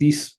30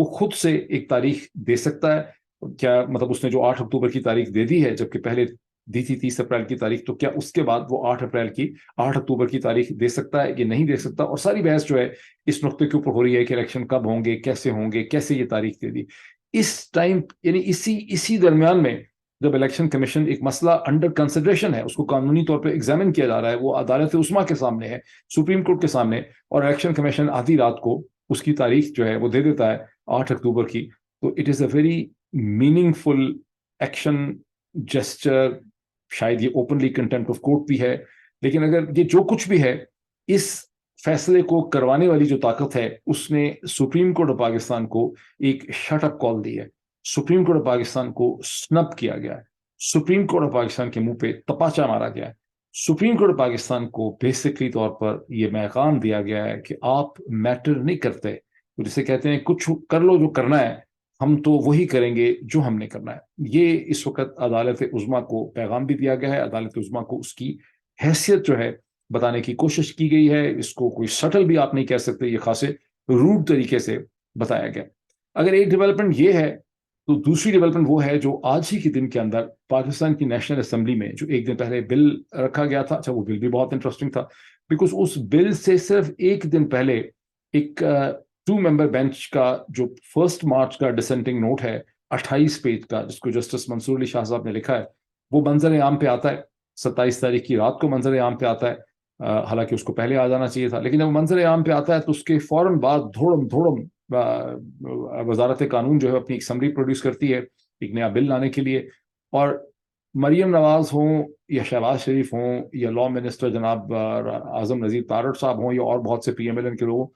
وہ خود سے ایک تاریخ دے سکتا ہے. کیا مطلب اس نے جو 8 اکتوبر کی تاریخ دے دی ہے جبکہ پہلے دی تھی 30 اپریل کی تاریخ, تو کیا اس کے بعد وہ 8 اکتوبر کی تاریخ دے سکتا ہے کہ نہیں دے سکتا؟ اور ساری بحث جو ہے اس نقطے کے اوپر ہو رہی ہے کہ الیکشن کب ہوں گے, کیسے یہ تاریخ دے دی. اس ٹائم یعنی اسی درمیان میں جب الیکشن کمیشن ایک مسئلہ انڈر کنسیڈریشن ہے, اس کو قانونی طور پہ ایگزامن کیا جا رہا ہے, وہ عدالت عظمیٰ کے سامنے ہے, سپریم کورٹ کے سامنے, اور الیکشن کمیشن آدھی رات کو اس کی تاریخ جو ہے وہ دے دیتا ہے 8 اکتوبر کی, تو it is a very meaningful action gesture. شاید یہ اوپنلی کنٹمپٹ آف کورٹ بھی ہے, لیکن اگر یہ جو کچھ بھی ہے, اس فیصلے کو کروانے والی جو طاقت ہے اس نے سپریم کورٹ آف پاکستان کو ایک شٹ اپ کال دی ہے. سپریم کورٹ آف پاکستان کو سنپ کیا گیا ہے, سپریم کورٹ آف پاکستان کے منہ پہ تپاچا مارا گیا ہے. سپریم کورٹ آف پاکستان کو بیسکلی طور پر یہ پیغام دیا گیا ہے کہ آپ میٹر نہیں کرتے, جسے کہتے ہیں کچھ کر لو جو کرنا ہے, ہم تو وہی کریں گے جو ہم نے کرنا ہے. یہ اس وقت عدالت عظمیٰ کو پیغام بھی دیا گیا ہے. عدالت عظمیٰ کو اس کی حیثیت جو ہے بتانے کی کوشش کی گئی ہے. اس کو کوئی سٹل بھی آپ نہیں کہہ سکتے, یہ خاصے روڈ طریقے سے بتایا گیا. اگر ایک ڈیولپمنٹ یہ ہے تو دوسری ڈیولپمنٹ وہ ہے جو آج ہی کے دن کے اندر پاکستان کی نیشنل اسمبلی میں جو ایک دن پہلے بل رکھا گیا تھا. اچھا, وہ بل بھی بہت انٹرسٹنگ تھا, بیکاز اس بل سے صرف ایک دن پہلے ایک 2 ممبر بینچ کا جو 1 مارچ کا ڈسینٹنگ نوٹ ہے 28 پیج کا, جس کو جسٹس منصور علی شاہ صاحب نے لکھا ہے, وہ منظر عام پہ آتا ہے. 27 تاریخ کی رات کو منظر عام پہ آتا ہے, حالانکہ اس کو پہلے آ جانا چاہیے تھا, لیکن جب منظر عام پہ آتا ہے تو اس کے فوراً بعد دھوڑم وزارت قانون جو ہے اپنی ایک سمری پروڈیوس کرتی ہے ایک نیا بل لانے کے لیے. اور مریم نواز ہوں یا شہباز شریف ہوں یا لا منسٹر جناب اعظم نذیر تارڑ صاحب ہوں یا اور بہت سے PMLN کے لوگ,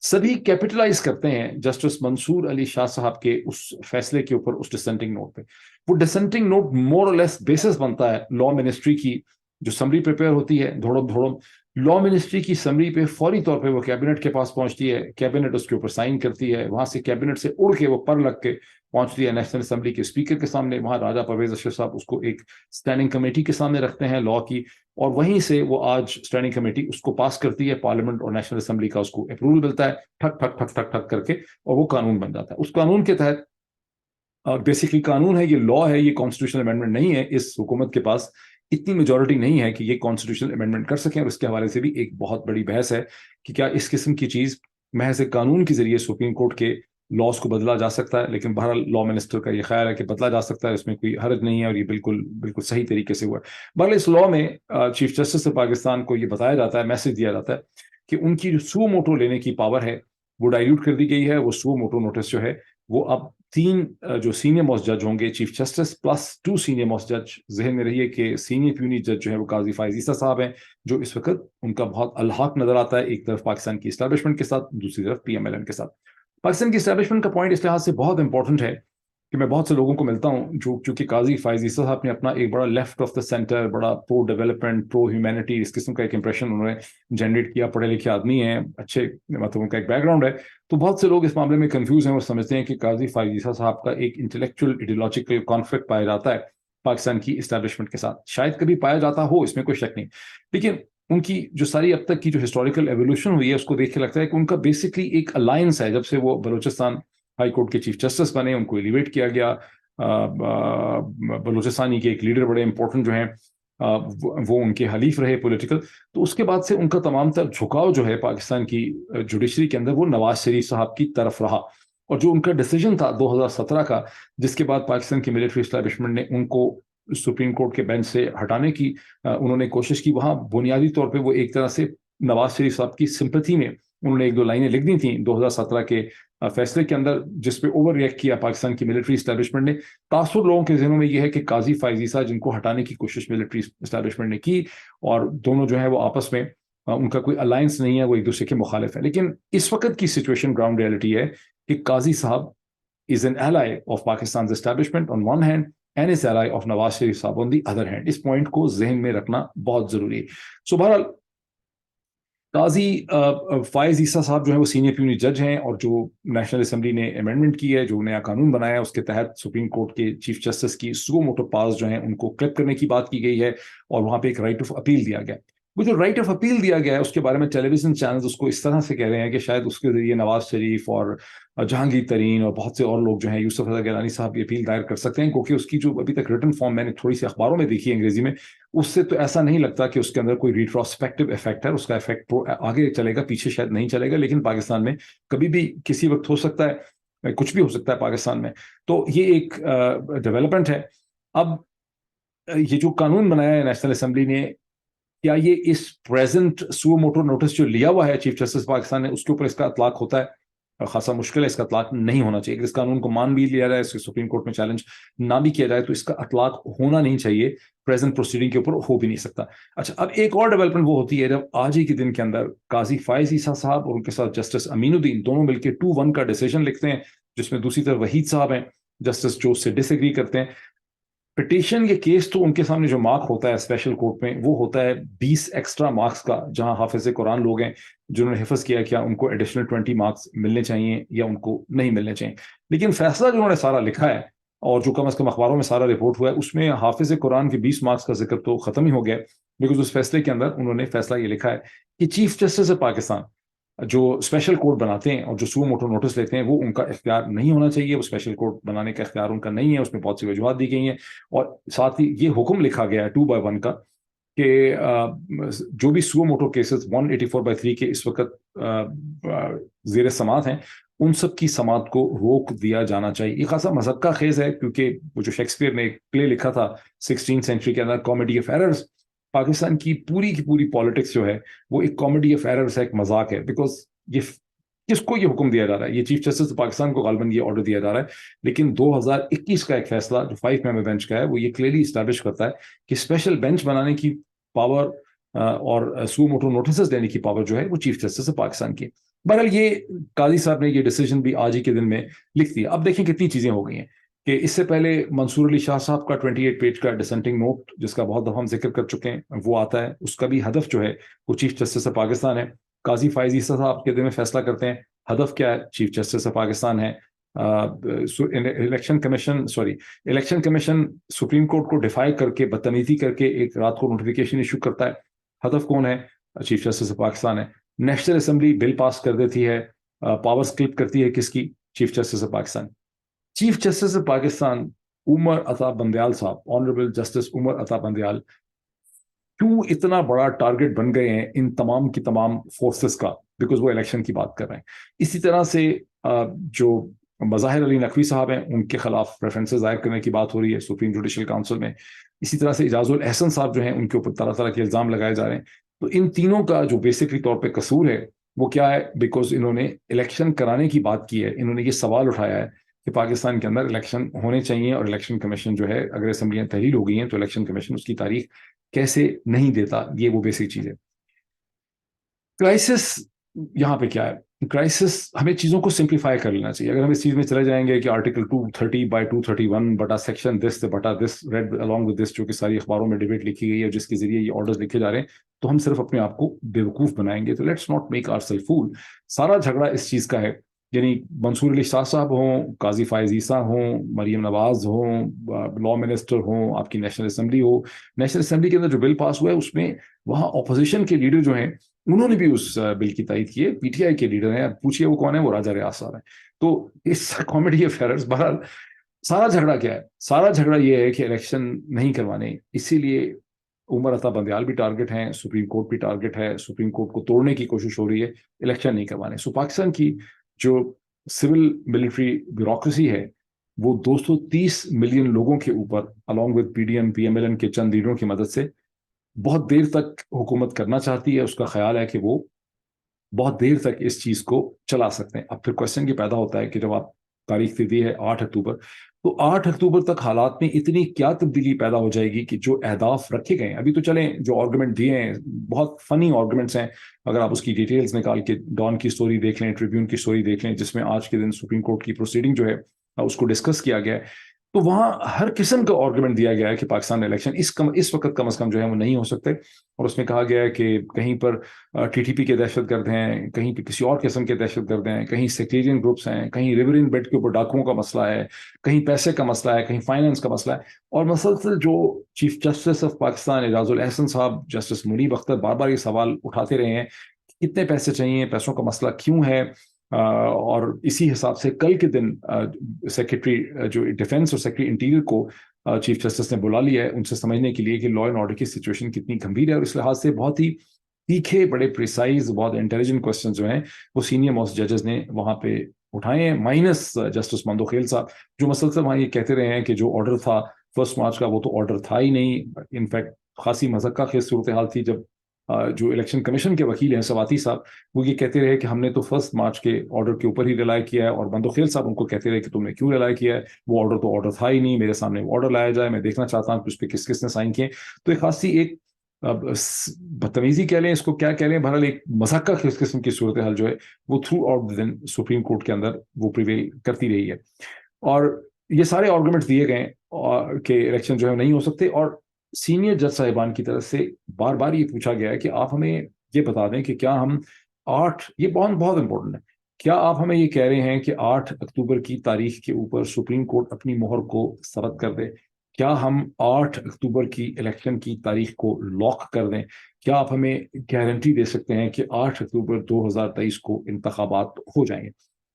سبھی کیپٹلائز کرتے ہیں جسٹس منصور علی شاہ صاحب کے اس فیصلے کے اوپر, اس ڈسینٹنگ نوٹ پہ. وہ ڈسینٹنگ نوٹ مور اور لیس بیسس بنتا ہے لا منسٹری کی جو سمری پریپیئر ہوتی ہے. دھوڑم لا منسٹری کی سمری پہ فوری طور پہ وہ کیبنٹ کے پاس پہنچتی ہے, کیبنٹ اس کے اوپر سائن کرتی ہے, وہاں سے کیبنٹ سے اڑ کے وہ پر لگ کے پہنچتی ہے نیشنل اسمبلی کے اسپیکر کے سامنے. وہاں راجہ پرویز اشرف صاحب اس کو ایک اسٹینڈنگ کمیٹی کے سامنے رکھتے ہیں لا کی, اور وہیں سے وہ آج اسٹینڈنگ کمیٹی اس کو پاس کرتی ہے, پارلیمنٹ اور نیشنل اسمبلی کا اس کو اپروول ملتا ہے ٹھک ٹھک ٹھک ٹھک ٹھک کر کے, اور وہ قانون بن جاتا ہے. اس قانون کے تحت بیسکلی قانون ہے, یہ لا ہے, یہ کانسٹیٹیوشنل امینڈمنٹ نہیں ہے. اس حکومت کے پاس اتنی میجورٹی نہیں ہے کہ یہ کانسٹیٹیوشنل امینڈمنٹ کر سکیں, اور اس کے حوالے سے بھی ایک بہت بڑی بحث ہے کہ کیا اس قسم کی چیز محض قانون کے ذریعے سپریم کورٹ کے لاس کو بدلا جا سکتا ہے. لیکن بہرحال لا منسٹر کا یہ خیال ہے کہ بدلا جا سکتا ہے, اس میں کوئی حرج نہیں ہے, اور یہ بالکل صحیح طریقے سے ہوا ہے. بہرحال اس لا میں چیف جسٹس آف پاکستان کو یہ بتایا جاتا ہے, میسج دیا جاتا ہے کہ ان کی جو سو موٹو لینے کی پاور ہے وہ ڈائلیوٹ کر دی گئی ہے. وہ سو موٹو نوٹس جو ہے وہ اب 3 جو سینئر موسٹ جج ہوں گے, chief justice plus 2 senior most جج. ذہن میں رہیے کہ سینئر پیونی جج جو ہے وہ قاضی فائز عیسیٰ صاحب ہیں, جو اس وقت ان کا بہت الحاق نظر آتا ہے, ایک طرف پاکستان کی اسٹیبلشمنٹ کے ساتھ, دوسری طرف PMLN کے ساتھ. پاکستان کی اسٹیبلشمنٹ کا پوائنٹ اس لحاظ سے بہت امپورٹنٹ ہے کہ میں بہت سے لوگوں کو ملتا ہوں جو چونکہ قاضی فائز عیسیٰ صاحب نے اپنا ایک بڑا لیفٹ آف دا سینٹر, بڑا پرو ڈیولپمنٹ, پرو ہیومینٹی, اس قسم کا ایک امپریشن انہوں نے جنریٹ کیا. پڑھے لکھے آدمی ہیں, اچھے مطلب ان کا ایک بیک گراؤنڈ ہے. تو بہت سے لوگ اس معاملے میں کنفیوز ہیں اور سمجھتے ہیں کہ قاضی فائز عیسیٰ صاحب کا ایک انٹلیکچوئل ایڈیولوجیکل کانفلکٹ پایا جاتا ہے پاکستان کی اسٹیبلشمنٹ کے ساتھ. شاید کبھی پایا جاتا ہو, اس میں کوئی شک نہیں, لیکن ان کی جو ساری اب تک کی جو ہسٹوریکل ایولیوشن ہوئی ہے اس کو دیکھ کے لگتا ہے کہ ان کا بیسکلی ایک الائنس ہے. جب سے وہ بلوچستان ہائی کورٹ کے چیف جسٹس بنے, ان کو ایلیویٹ کیا گیا. بلوچستانی کے ایک لیڈر بڑے امپورٹنٹ جو ہیں وہ ان کے حلیف رہے پولیٹیکل. تو اس کے بعد سے ان کا تمام تر جھکاؤ جو ہے پاکستان کی جوڈیشری کے اندر وہ نواز شریف صاحب کی طرف رہا. اور جو ان کا ڈیسیجن تھا 2017 کا, جس کے بعد پاکستان کی ملٹری اسٹیبلشمنٹ نے ان کو سپریم کورٹ کے بینچ سے ہٹانے کی انہوں نے کوشش کی, وہاں بنیادی طور پہ وہ ایک طرح سے نواز شریف صاحب کی سمپتھی میں انہوں نے 1-2 لائنیں لکھ دی تھیں 2017 کے فیصلے کے اندر, جس پہ اوور ریئیکٹ کیا پاکستان کی ملٹری اسٹیبلشمنٹ نے. تاثر لوگوں کے ذہنوں میں یہ ہے کہ قاضی فائز عیسیٰ جن کو ہٹانے کی کوشش ملٹری اسٹیبلشمنٹ نے کی, اور دونوں جو ہے وہ آپس میں ان کا کوئی الائنس نہیں ہے, وہ ایک دوسرے کے مخالف ہے. لیکن اس وقت کی سچویشن گراؤنڈ ریئلٹی ہے کہ قاضی صاحب is an ally of Pakistan's establishment on one hand and is ally of Nawaz Sharif صاحب on the other hand. اس پوائنٹ کو ذہن میں رکھنا بہت ضروری ہے. سو بہرحال قاضی فائز عیسیٰ صاحب جو ہے وہ سینئر پیونی جج ہیں, اور جو نیشنل اسمبلی نے امینڈمنٹ کی ہے, جو نیا قانون بنایا ہے, اس کے تحت سپریم کورٹ کے چیف جسٹس کی سو موٹو پاس جو ہیں ان کو کلپ کرنے کی بات کی گئی ہے, اور وہاں پہ ایک رائٹ آف اپیل دیا گیا. وہ جو رائٹ آف اپیل دیا گیا ہے اس کے بارے میں ٹیلی ویژن چینلز اس کو اس طرح سے کہہ رہے ہیں کہ شاید اس کے ذریعے نواز شریف اور جہانگیر ترین اور بہت سے اور لوگ جو ہیں، یوسف رضا گیلانی صاحب، یہ اپیل دائر کر سکتے ہیں، کیونکہ اس کی جو ابھی تک ریٹن فارم میں نے تھوڑی سی اخباروں میں دیکھی ہے انگریزی میں، اس سے تو ایسا نہیں لگتا کہ اس کے اندر کوئی ریٹروسپیکٹو افیکٹ ہے. اس کا افیکٹ آگے چلے گا، پیچھے شاید نہیں چلے گا، لیکن پاکستان میں کبھی بھی کسی وقت ہو سکتا ہے، کچھ بھی ہو سکتا ہے پاکستان میں. تو یہ ایک ڈیولپمنٹ ہے. اب یہ جو قانون بنایا ہے نیشنل اسمبلی نے، کیا یہ اس پریزنٹ سو موٹو نوٹس جو لیا ہوا ہے چیف جسٹس پاکستان نے، اس کے اوپر اس کا اطلاق ہوتا ہے؟ خاصا مشکل ہے، اس کا اطلاق نہیں ہونا چاہیے. اگر اس قانون کو مان بھی لیا جائے، اس کے سپریم کورٹ میں چیلنج نہ بھی کیا جائے، تو اس کا اطلاق ہونا نہیں چاہیے. پریزنٹ پروسیڈنگ کے اوپر ہو بھی نہیں سکتا. اچھا، اب ایک اور ڈیولپمنٹ وہ ہوتی ہے جب آج ہی کے دن کے اندر قاضی فائز عیسیٰ صاحب اور ان کے ساتھ جسٹس امین الدین دونوں مل کے 2-1 کا ڈیسیژن لکھتے ہیں، جس میں دوسری طرف وحید صاحب ہیں جسٹس جو اس سے ڈس ایگری کرتے ہیں. پٹیشن یہ کیس تو ان کے سامنے جو مارک ہوتا ہے اسپیشل کورٹ میں، وہ ہوتا ہے 20 ایکسٹرا مارکس کا. جہاں حافظ قرآن لوگ ہیں جنہوں نے حفظ کیا، کیا ان کو ایڈیشنل 20 مارکس ملنے چاہیے یا ان کو نہیں ملنے چاہیے. لیکن فیصلہ جو انہوں نے سارا لکھا ہے اور جو کم از کم اخباروں میں سارا رپورٹ ہوا ہے، اس میں حافظ قرآن کے 20 مارکس کا ذکر تو ختم ہی ہو گیا، بیکاز اس فیصلے کے اندر انہوں نے فیصلہ یہ لکھا ہے کہ چیف جسٹس پاکستان جو اسپیشل کورٹ بناتے ہیں اور جو سو موٹو نوٹس لیتے ہیں، وہ ان کا اختیار نہیں ہونا چاہیے. وہ اسپیشل کورٹ بنانے کا اختیار ان کا نہیں ہے. اس میں بہت سی وجوہات دی گئی ہیں، اور ساتھ ہی یہ حکم لکھا گیا ہے 2/1 کا کہ جو بھی سو موٹو کیسز 184/3 کے اس وقت زیر سماعت ہیں، ان سب کی سماعت کو روک دیا جانا چاہیے. یہ خاصا مذکہ خیز ہے، کیونکہ وہ جو شیکسپیئر نے ایک پلے لکھا تھا 16 سینچری کے اندر، کامیڈی آف ایررز، پاکستان کی کی پوری پالیٹکس جو ہے وہ ایک کامیڈی آف ایررز ہے، ایک مذاق ہے. بیکاز یہ کس کو یہ حکم دیا جا رہا ہے؟ یہ چیف جسٹس پاکستان کو غالباً یہ آرڈر دیا جا رہا ہے، لیکن 2021 کا ایک فیصلہ جو 5 ممبر بینچ کا ہے، وہ یہ کلیئرلی اسٹیبلش کرتا ہے کہ اسپیشل بینچ بنانے کی پاور اور سو موٹو نوٹسز دینے کی پاور جو ہے وہ چیف جسٹس پاکستان کی. بہرحال یہ قاضی صاحب نے یہ ڈیسیجن بھی آج ہی کے دن میں لکھ دیا. اب دیکھیں کتنی چیزیں ہو گئی ہیں کہ اس سے پہلے منصور علی شاہ صاحب کا 28 پیج کا ڈسنٹنگ نوٹ، جس کا بہت دفعہ ہم ذکر کر چکے ہیں، وہ آتا ہے. اس کا بھی ہدف جو ہے وہ چیف جسٹس پاکستان ہے. قاضی فائز عیسیٰ صاحب کے دن میں فیصلہ کرتے ہیں، ہدف کیا ہے؟ چیف جسٹس پاکستان ہے. الیکشن کمیشن سپریم کورٹ کو ڈیفائی کر کے، بدتمیزی کر کے ایک رات کو نوٹیفیکیشن ایشو کرتا ہے. ہدف کون ہے؟ چیف جسٹس پاکستان ہے. نیشنل اسمبلی بل پاس کر دیتی ہے، پاورز کلپ کرتی ہے کس کی؟ Chief justice Pakistan. Chief justice Pakistan Umar Ata Bandial صاحب، آنریبل جسٹس عمر عطا بندیال، کیوں اتنا بڑا ٹارگٹ بن گئے ہیں ان تمام کی تمام فورسز کا؟ بیکاز وہ الیکشن کی بات کر رہے ہیں. اسی طرح سے جو مظاہر علی نقوی صاحب ہیں، ان کے خلاف پریفرنسز ظاہر کرنے کی بات ہو رہی ہے سپریم جوڈیشل کاؤنسل میں. اسی طرح سے اعجاز الاحسن صاحب جو ہیں، ان کے اوپر طرح طرح کے الزام لگائے جا رہے ہیں. تو ان تینوں کا جو بیسکلی طور پہ قصور ہے وہ کیا ہے؟ بیکاز انہوں نے الیکشن کرانے کی بات کی ہے. انہوں نے یہ سوال اٹھایا ہے کہ پاکستان کے اندر الیکشن ہونے چاہیے، اور الیکشن کمیشن جو ہے، اگر اسمبلیاں تحلیل ہو گئی ہیں تو الیکشن کمیشن اس کی تاریخ کیسے نہیں دیتا؟ یہ وہ بیسک چیز ہے. کرائسس یہاں پہ کیا ہے؟ کرائسس ہمیں چیزوں کو سمپلیفائی کر لینا چاہیے. اگر ہم اس چیز میں چلے جائیں گے کہ آرٹیکل 230/231 بٹا سیکشن دس بٹا دس ریڈ along with دس، جو کہ ساری اخباروں میں ڈیبیٹ لکھی گئی ہے، جس کے ذریعے یہ آرڈرز لکھے جا رہے ہیں، تو ہم صرف اپنے آپ کو بیوقوف بنائیں گے. تو let's not make our self fool. سارا جھگڑا اس چیز کا ہے، یعنی منصور علی شاہ صاحب ہوں، قاضی فائز عیسیٰ ہوں، مریم نواز ہوں، لا منسٹر ہوں، آپ کی نیشنل اسمبلی ہو. نیشنل اسمبلی کے اندر جو بل پاس ہوا ہے، اس میں وہاں اپوزیشن کے لیڈر جو ہیں، انہوں نے بھی اس بل کی تائید کی ہے. پی ٹی آئی کے لیڈر ہیں، اب پوچھئے وہ کون ہے؟ وہ راجہ ریاض صاحب ہیں. تو اس کامیڈی آف ایررز، بہرحال سارا جھگڑا کیا ہے؟ سارا جھگڑا یہ ہے کہ الیکشن نہیں کروانے. اسی لیے عمر عطا بندیال بھی ٹارگٹ ہیں، سپریم کورٹ بھی ٹارگٹ ہے. سپریم کورٹ کو توڑنے کی کوشش ہو رہی ہے الیکشن نہیں کروانے. سو پاکستان کی جو سول ملٹری بیوروکریسی ہے، وہ 230 ملین لوگوں کے اوپر along with P D M P M L N کے چند لیڈروں کی مدد سے بہت دیر تک حکومت کرنا چاہتی ہے. اس کا خیال ہے کہ وہ بہت دیر تک اس چیز کو چلا سکتے ہیں. اب پھر کوشچن یہ پیدا ہوتا ہے کہ جب آپ تاریخ دے دی ہے 8 اکتوبر، تو 8 اکتوبر تک حالات میں اتنی کیا تبدیلی پیدا ہو جائے گی کہ جو اہداف رکھے گئے ہیں، ابھی تو چلیں جو آرگومنٹ دیے ہیں بہت فنی آرگومنٹس ہیں. اگر آپ اس کی ڈیٹیلز نکال کے ڈان کی سٹوری دیکھ لیں، ٹریبیون کی سٹوری دیکھ لیں، جس میں آج کے دن سپریم کورٹ کی پروسیڈنگ جو ہے اس کو ڈسکس کیا گیا ہے، تو وہاں ہر قسم کا آرگومنٹ دیا گیا ہے کہ پاکستان میں الیکشن اس وقت کم از کم جو ہے وہ نہیں ہو سکتے، اور اس میں کہا گیا ہے کہ کہیں پر ٹی ٹی پی کے دہشت گرد ہیں، کہیں پہ کسی اور قسم کے دہشت گرد ہیں، کہیں سیکٹیرین گروپس ہیں، کہیں ریورین بیڈ کے اوپر ڈاکوؤں کا مسئلہ ہے، کہیں پیسے کا مسئلہ ہے، کہیں فائنانس کا مسئلہ ہے. اور مسلسل جو chief justice of Pakistan Ijaz ul Ahsan صاحب، جسٹس منیب اختر بار بار یہ سوال اٹھاتے رہے ہیں کہ کتنے پیسے چاہیے، پیسوں کا مسئلہ کیوں ہے. اور اسی حساب سے کل کے دن سیکرٹری جو ڈیفینس اور سیکرٹری انٹیریئر کو چیف جسٹس نے بلا لیا ہے ان سے سمجھنے کے لیے کہ لا اینڈ آرڈر کی سچویشن کتنی گمبھیر ہے. اور اس لحاظ سے بہت ہی تیکھے، بڑے پریسائز، بہت انٹیلیجنٹ کوسچن جو ہیں وہ سینئر موسٹ ججز نے وہاں پہ اٹھائے ہیں، مائنس جسٹس مندوخیل صاحب، جو مسلسل وہاں یہ کہتے رہے ہیں کہ جو آرڈر تھا 1 مارچ کا وہ تو آرڈر تھا ہی نہیں. انفیکٹ خاصی مذکہ خیز صورتحال تھی جب جو الیکشن کمیشن کے وکیل ہیں سواتی صاحب، وہ یہ کہتے رہے کہ ہم نے تو 1 مارچ کے آرڈر کے اوپر ہی ریلائی کیا ہے، اور مندوخیل صاحب ان کو کہتے رہے کہ تم نے کیوں ریلائی کیا ہے، وہ آرڈر تو آرڈر تھا ہی نہیں، میرے سامنے وہ آرڈر لایا جائے، میں دیکھنا چاہتا ہوں کہ اس پہ کس کس نے سائن کیے. تو ایک خاصی ایک بدتمیزی کہہ لیں اس کو، کیا کہہ لیں، بہرحال ایک مذاکرہ خیز قسم کی صورتحال جو ہے وہ تھرو آؤٹ دی دن سپریم کورٹ کے اندر وہ پریویل کرتی رہی ہے. اور یہ سارے آرگومنٹس دیے گئے کہ الیکشن جو ہے نہیں ہو سکتے. اور سینئر جج صاحبان کی طرف سے بار بار یہ پوچھا گیا ہے کہ آپ ہمیں یہ بتا دیں کہ کیا ہم 8، یہ بہت بہت امپورٹنٹ ہے، کیا آپ ہمیں یہ کہہ رہے ہیں کہ 8 اکتوبر کی تاریخ کے اوپر سپریم کورٹ اپنی مہر کو ثبت کر دے؟ کیا ہم 8 اکتوبر کی الیکشن کی تاریخ کو لاک کر دیں؟ کیا آپ ہمیں گارنٹی دے سکتے ہیں کہ 8 اکتوبر 2023 کو انتخابات ہو جائیں گے؟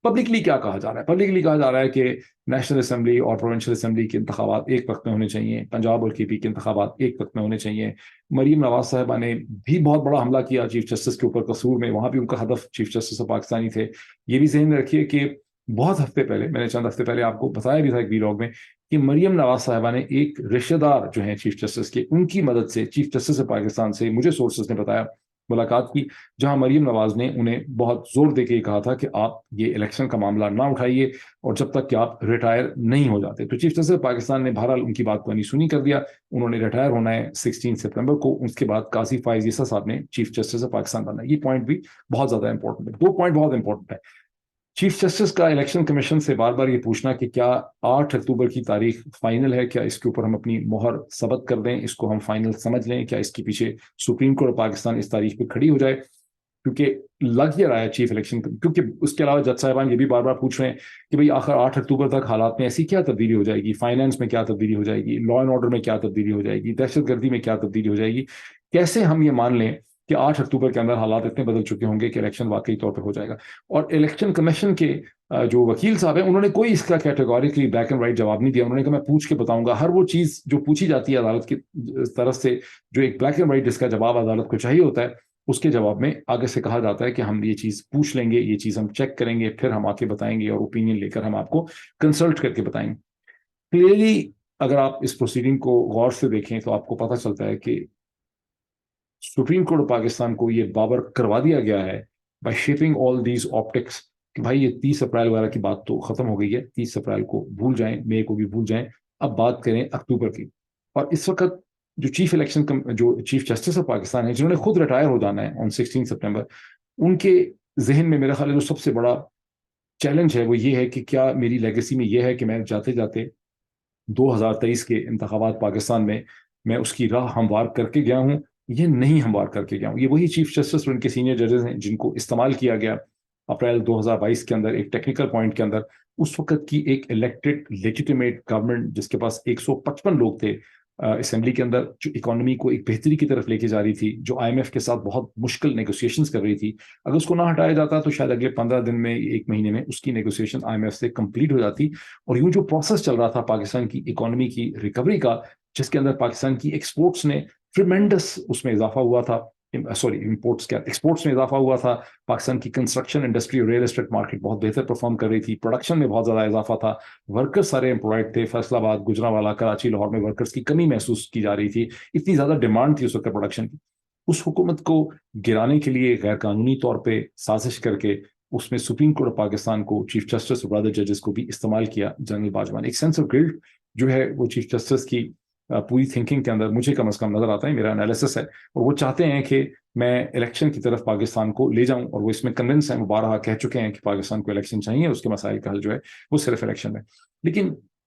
پبلکلی کیا کہا جا رہا ہے؟ پبلکلی کہا جا رہا ہے کہ نیشنل اسمبلی اور پروونشل اسمبلی کے انتخابات ایک وقت میں ہونے چاہیے، پنجاب اور کے پی کے انتخابات ایک وقت میں ہونے چاہیے. مریم نواز صاحبہ نے بھی بہت بڑا حملہ کیا چیف جسٹس کے اوپر قصور میں، وہاں بھی ان کا ہدف چیف جسٹس آف پاکستانی تھے. یہ بھی ذہن میں رکھیے کہ بہت ہفتے پہلے، میں نے چند ہفتے پہلے آپ کو بتایا بھی تھا ایک ویلاگ میں، کہ مریم نواز صاحبہ نے ایک رشتہ دار جو ہیں چیف جسٹس کے، ان کی مدد سے چیف جسٹس آف پاکستان سے، مجھے سورسز نے بتایا، ملاقات کی، جہاں مریم نواز نے انہیں بہت زور دے کے کہا تھا کہ آپ یہ الیکشن کا معاملہ نہ اٹھائیے اور جب تک کہ آپ ریٹائر نہیں ہو جاتے. تو چیف جسٹس پاکستان نے بہرحال ان کی بات کو سنی کر دیا. انہوں نے ریٹائر ہونا ہے 16 سپتمبر کو. اس کے بعد قاضی فائز عیسیٰ صاحب نے چیف جسٹس پاکستان بننا. یہ پوائنٹ بھی بہت زیادہ امپورٹنٹ ہے. 2 پوائنٹ بہت امپورٹنٹ ہے. چیف جسٹس کا الیکشن کمیشن سے بار بار یہ پوچھنا کہ کیا 8 اکتوبر کی تاریخ فائنل ہے، کیا اس کے اوپر ہم اپنی مہر ثبت کر دیں، اس کو ہم فائنل سمجھ لیں، کیا اس کے پیچھے سپریم کورٹ پاکستان اس تاریخ پہ کھڑی ہو جائے. کیونکہ لگ یہ رہا ہے چیف الیکشن، کیونکہ اس کے علاوہ جج صاحبان یہ بھی بار بار پوچھ رہے ہیں کہ بھئی آخر 8 اکتوبر تک حالات میں ایسی کیا تبدیلی ہو جائے گی، فائنانس میں کیا تبدیلی ہو جائے گی، لا اینڈ آرڈر میں کیا تبدیلی ہو جائے گی، دہشت گردی میں کیا تبدیلی ہو جائے گی. کیسے ہم یہ مان لیں کہ 8 اکتوبر کے اندر حالات اتنے بدل چکے ہوں گے کہ الیکشن واقعی طور پہ ہو جائے گا. اور الیکشن کمیشن کے جو وکیل صاحب ہیں انہوں نے کوئی اس کا کیٹیگوریکلی بلیک اینڈ وائٹ جواب نہیں دیا. انہوں نے کہا میں پوچھ کے بتاؤں گا. ہر وہ چیز جو پوچھی جاتی ہے عدالت کی طرف سے، جو ایک بلیک اینڈ وائٹ جس کا جواب عدالت کو چاہیے ہوتا ہے، اس کے جواب میں آگے سے کہا جاتا ہے کہ ہم یہ چیز پوچھ لیں گے، یہ چیز ہم چیک کریں گے، پھر ہم آ کے بتائیں گے اور اوپینین لے کر ہم آپ کو کنسلٹ کر کے بتائیں گے. کلیئرلی اگر آپ اس پروسیڈنگ کو غور سے دیکھیں تو آپ کو پتہ چلتا ہے کہ سپریم کورٹ پاکستان کو یہ بابر کروا دیا گیا ہے by shipping all these optics کہ بھائی یہ 30 اپریل وغیرہ کی بات تو ختم ہو گئی ہے، 30 اپریل کو بھول جائیں، مئی کو بھی بھول جائیں، اب بات کریں اکتوبر کی. اور اس وقت جو چیف جسٹس آف پاکستان ہے، جنہوں نے خود ریٹائر ہو جانا ہے آن 16 سپٹمبر، ان کے ذہن میں میرا خیال ہے جو سب سے بڑا چیلنج ہے وہ یہ ہے کہ کیا میری لیگیسی میں یہ ہے کہ میں جاتے جاتے 2023 کے انتخابات پاکستان میں اس کی راہ ہموار کر کے گیا ہوں، یہ نہیں ہموار کر کے گیا ہوں. یہ وہی چیف جسٹس اور ان کے سینئر ججز ہیں جن کو استعمال کیا گیا اپریل 2022 کے اندر ایک ٹیکنیکل پوائنٹ کے اندر. اس وقت کی ایک الیکٹڈ لیجیٹیمیٹ گورنمنٹ جس کے پاس 155 لوگ تھے اسمبلی کے اندر، جو اکانومی کو ایک بہتری کی طرف لے کے جا رہی تھی، جو آئی ایم ایف کے ساتھ بہت مشکل نیگوسیشنز کر رہی تھی، اگر اس کو نہ ہٹایا جاتا تو شاید اگلے 15 دن میں، 1 مہینے میں اس کی نیگوسیشن آئی ایم ایف سے کمپلیٹ ہو جاتی. اور یوں جو پروسیس چل رہا تھا پاکستان کی اکانومی کی ریکوری کا، جس کے اندر پاکستان کی ایکسپورٹس نے ٹریمینڈس اس میں اضافہ ہوا تھا، ایکسپورٹس میں اضافہ ہوا تھا. پاکستان کی کنسٹرکشن انڈسٹری اور ریئل اسٹیٹ مارکیٹ بہت بہتر پرفارم کر رہی تھی. پروڈکشن میں بہت زیادہ اضافہ تھا. ورکرز سارے امپلائڈ تھے. فیصل آباد، گجرانوالہ، کراچی، لاہور میں ورکرز کی کمی محسوس کی جا رہی تھی. اتنی زیادہ ڈیمانڈ تھی اس وقت پروڈکشن کی. اس حکومت کو گرانے کے لیے غیر قانونی طور پہ سازش کر کے اس میں سپریم کورٹ پاکستان کو، چیف جسٹس اور ادر ججز کو بھی استعمال کیا جنرل باجوہ نے. ایک سینس آف گلٹ جو ہے وہ چیف جسٹس کی پوری تھنکنگ کے اندر مجھے کم از کم نظر آتا ہے، میرا انالیسس ہے. اور وہ چاہتے ہیں کہ میں الیکشن کی طرف پاکستان کو لے جاؤں، اور وہ اس میں کنونس ہیں. وہ بارہا کہہ چکے ہیں کہ پاکستان کو الیکشن چاہیے، اس کے مسائل کا حل جو ہے وہ صرف الیکشن ہے. لیکن